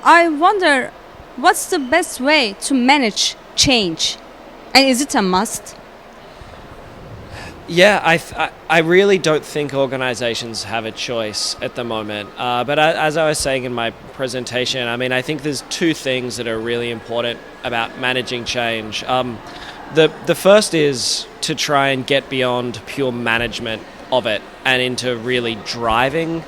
I wonder what's the best way to manage change? And is it a must? Yeah, I really don't think organizations have a choice at the moment. But as I was saying in my presentation, I mean, I think there's two things that are really important about managing change. The first is to try and get beyond pure management of it and into really driving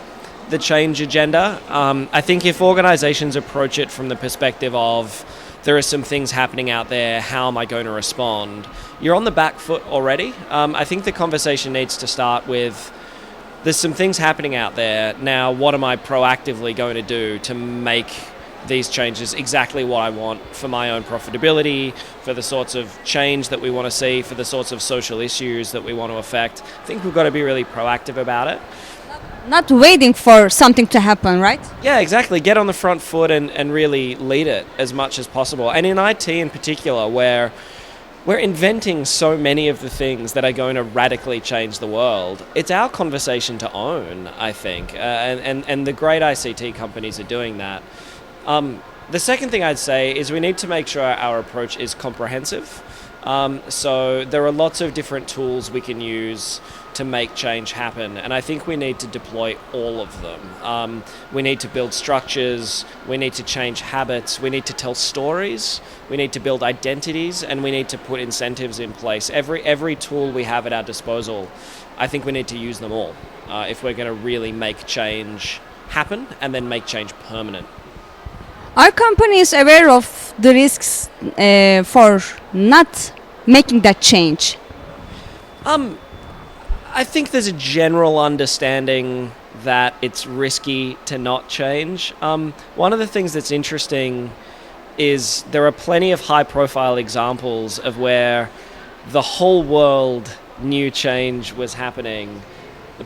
the change agenda. I think if organizations approach it from the perspective of there are some things happening out there, how am I going to respond? You're on the back foot already. I think the conversation needs to start with there's some things happening out there. Now, what am I proactively going to do to make these changes exactly what I want for my own profitability, for the sorts of change that we want to see, for the sorts of social issues that we want to affect? I think we've got to be really proactive about it. Not waiting for something to happen, right? Yeah, exactly. Get on the front foot and really lead it as much as possible. And in IT in particular, where we're inventing so many of the things that are going to radically change the world, it's our conversation to own, I think. And the great ICT companies are doing that. The second thing I'd say is we need to make sure our approach is comprehensive. So there are lots of different tools we can use to make change happen, and I think we need to deploy all of them. We need to build structures, we need to change habits, we need to tell stories, we need to build identities, and we need to put incentives in place. Every tool we have at our disposal, I think we need to use them all if we're going to really make change happen and then make change permanent. Are companies aware of the risks for not making that change? I think there's a general understanding that it's risky to not change. One of the things that's interesting is there are plenty of high-profile examples of where the whole world knew change was happening,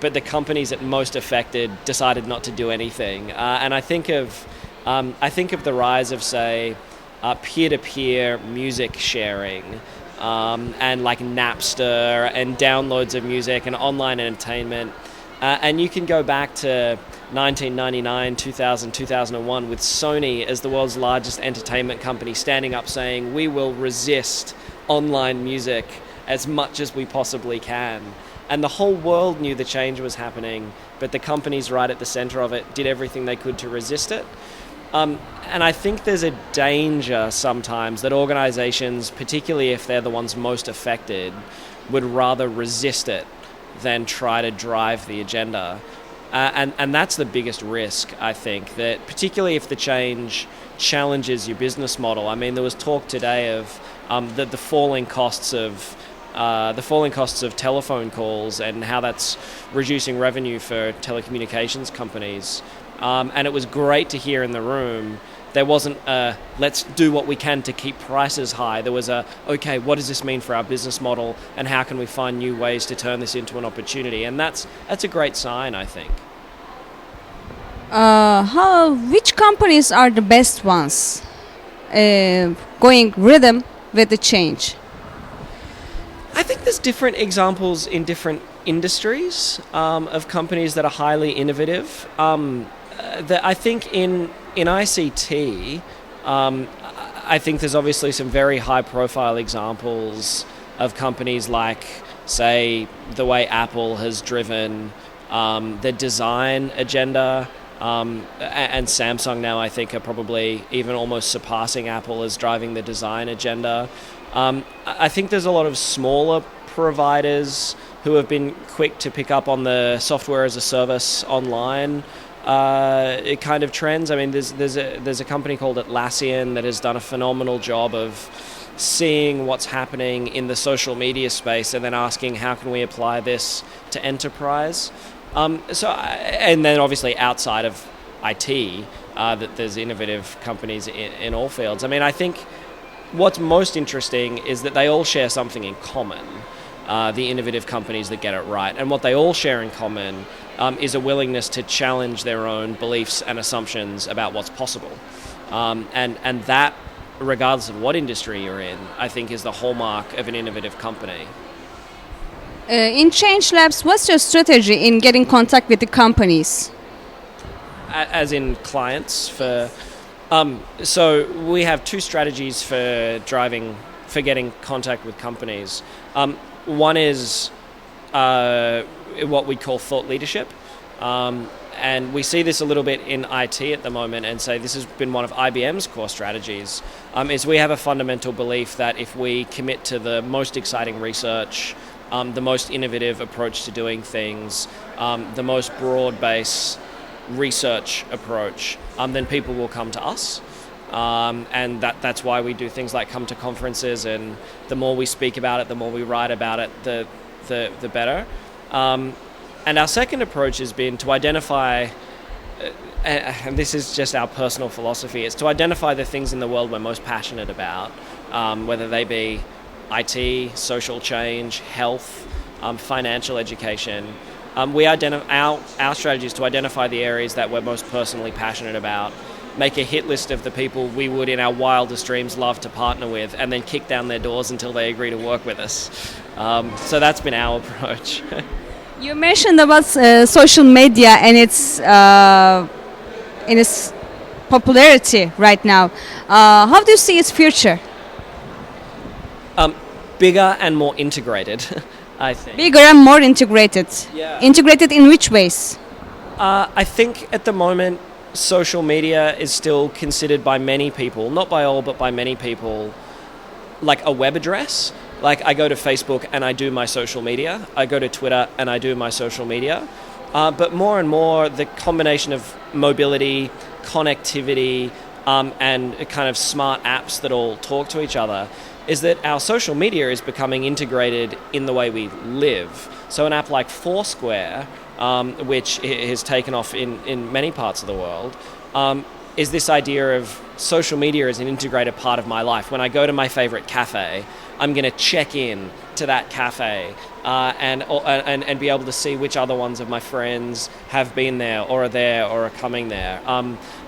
but the companies that most affected decided not to do anything. And I think of the rise of, say, peer-to-peer music sharing. And like Napster and downloads of music and online entertainment. And you can go back to 1999, 2000, 2001 with Sony as the world's largest entertainment company standing up saying, we will resist online music as much as we possibly can. And the whole world knew the change was happening, but the companies right at the center of it did everything they could to resist it. And I think there's a danger sometimes that organizations, particularly if they're the ones most affected, would rather resist it than try to drive the agenda. And that's the biggest risk, I think, that particularly if the change challenges your business model. I mean, there was talk today of the falling costs of telephone calls and how that's reducing revenue for telecommunications companies. And it was great to hear in the room there wasn't a let's do what we can to keep prices high. There was a okay, what does this mean for our business model and how can we find new ways to turn this into an opportunity? And that's a great sign, I think. Which companies are the best ones going rhythm with the change? I think there's different examples in different industries of companies that are highly innovative. I think in ICT, I think there's obviously some very high-profile examples of companies like, say, the way Apple has driven the design agenda, and Samsung now, I think, are probably even almost surpassing Apple as driving the design agenda. I think there's a lot of smaller providers who have been quick to pick up on the software as a service online kind of trends. I mean, there's a company called Atlassian that has done a phenomenal job of seeing what's happening in the social media space and then asking how can we apply this to enterprise. And then obviously outside of IT, that there's innovative companies in all fields. I mean, I think what's most interesting is that they all share something in common. The innovative companies that get it right. And what they all share in common is a willingness to challenge their own beliefs and assumptions about what's possible. And that, regardless of what industry you're in, I think is the hallmark of an innovative company. In ChangeLabs, what's your strategy in getting contact with the companies? As in clients for... So we have two strategies for getting contact with companies. One is what we call thought leadership. And we see this a little bit in IT at the moment, and say this has been one of IBM's core strategies, is we have a fundamental belief that if we commit to the most exciting research, the most innovative approach to doing things, the most broad-based research approach, then people will come to us. And that's why we do things like come to conferences, and the more we speak about it, the more we write about it, the better. And our second approach has been to identify, and this is just our personal philosophy, it's to identify the things in the world we're most passionate about, whether they be IT, social change, health, financial education. Our strategy is to identify the areas that we're most personally passionate about, make a hit list of the people we would in our wildest dreams love to partner with, and then kick down their doors until they agree to work with us. So that's been our approach. You mentioned about social media and its popularity right now. How do you see its future? Bigger and more integrated, I think. Bigger and more integrated. Yeah. Integrated in which ways? I think at the moment, social media is still considered by many people, not by all, but by many people, like a web address. Like I go to Facebook and I do my social media. I go to Twitter and I do my social media. But more and more, the combination of mobility, connectivity, and kind of smart apps that all talk to each other is that our social media is becoming integrated in the way we live. So an app like Foursquare, which has taken off in many parts of the world, is this idea of social media as an integrated part of my life. When I go to my favorite cafe, I'm going to check in to that cafe and be able to see which other ones of my friends have been there or are coming there.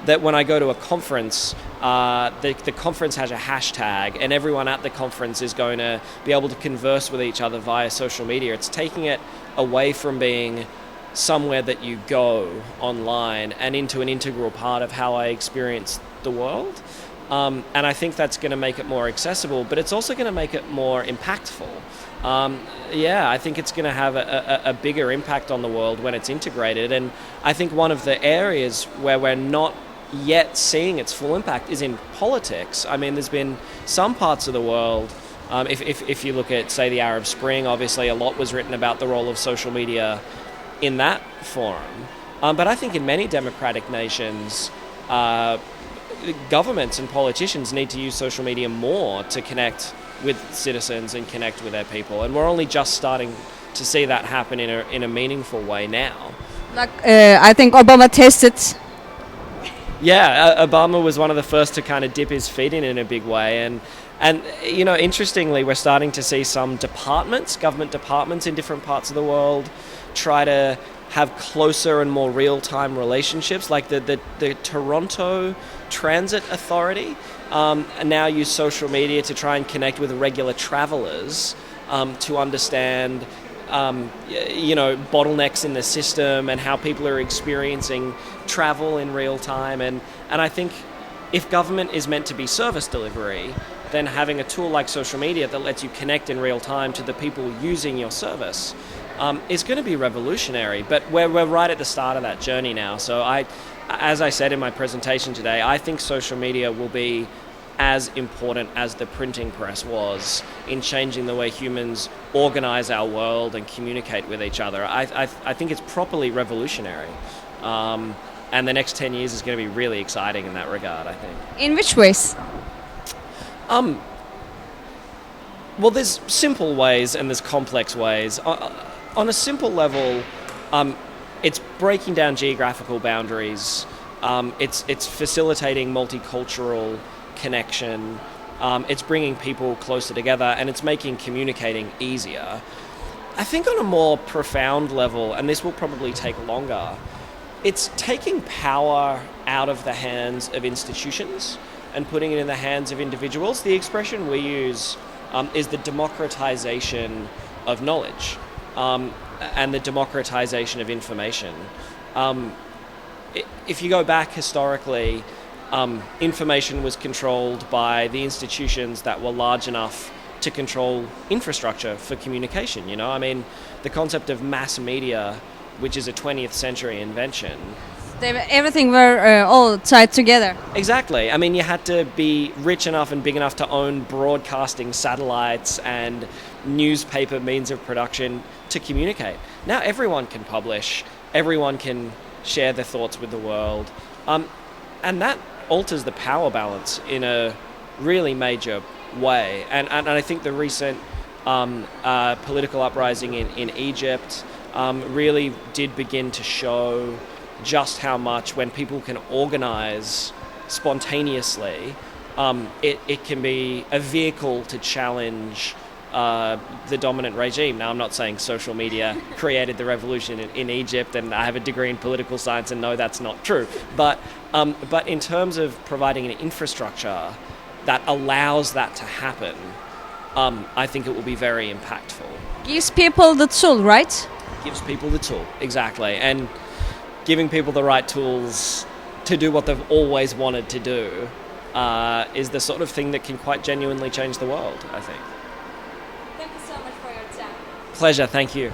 That when I go to a conference, the conference has a hashtag, and everyone at the conference is going to be able to converse with each other via social media. It's taking it away from being somewhere that you go online and into an integral part of how I experience the world. And I think that's going to make it more accessible, but it's also going to make it more impactful. I think it's going to have a bigger impact on the world when it's integrated. And I think one of the areas where we're not yet seeing its full impact is in politics. I mean, there's been some parts of the world, if you look at, say, the Arab Spring, obviously a lot was written about the role of social media in that forum. But I think in many democratic nations, governments and politicians need to use social media more to connect with citizens and connect with their people. And we're only just starting to see that happen in a meaningful way now. Like, I think Obama tested. Yeah, Obama was one of the first to kind of dip his feet in a big way. And you know, interestingly, we're starting to see some government departments in different parts of the world try to have closer and more real-time relationships. Like the Toronto Transit Authority now use social media to try and connect with regular travelers to understand bottlenecks in the system and how people are experiencing travel in real time. And I think if government is meant to be service delivery, then having a tool like social media that lets you connect in real time to the people using your service is going to be revolutionary. But we're right at the start of that journey now. So as I said in my presentation today, I think social media will be as important as the printing press was in changing the way humans organize our world and communicate with each other. I think it's properly revolutionary. And the next 10 years is going to be really exciting in that regard, I think. In which ways? Well, there's simple ways and there's complex ways. On a simple level, it's breaking down geographical boundaries. It's facilitating multicultural connection. It's bringing people closer together, and it's making communicating easier. I think on a more profound level, and this will probably take longer, it's taking power out of the hands of institutions and putting it in the hands of individuals. The expression we use is the democratization of knowledge and the democratization of information. If you go back historically, information was controlled by the institutions that were large enough to control infrastructure for communication. You know, I mean, the concept of mass media, which is a 20th century invention. Everything were all tied together. Exactly. I mean, you had to be rich enough and big enough to own broadcasting satellites and newspaper means of production to communicate. Now everyone can publish, everyone can share their thoughts with the world, and that alters the power balance in a really major way. And I think the recent political uprising in Egypt really did begin to show just how much, when people can organize spontaneously, it can be a vehicle to challenge the dominant regime. Now, I'm not saying social media created the revolution in Egypt, and I have a degree in political science and know that's not true. But in terms of providing an infrastructure that allows that to happen, I think it will be very impactful. Gives people the tool, right? Gives people the tool, exactly. And giving people the right tools to do what they've always wanted to do is the sort of thing that can quite genuinely change the world, I think. Thank you so much for your time. Pleasure, thank you.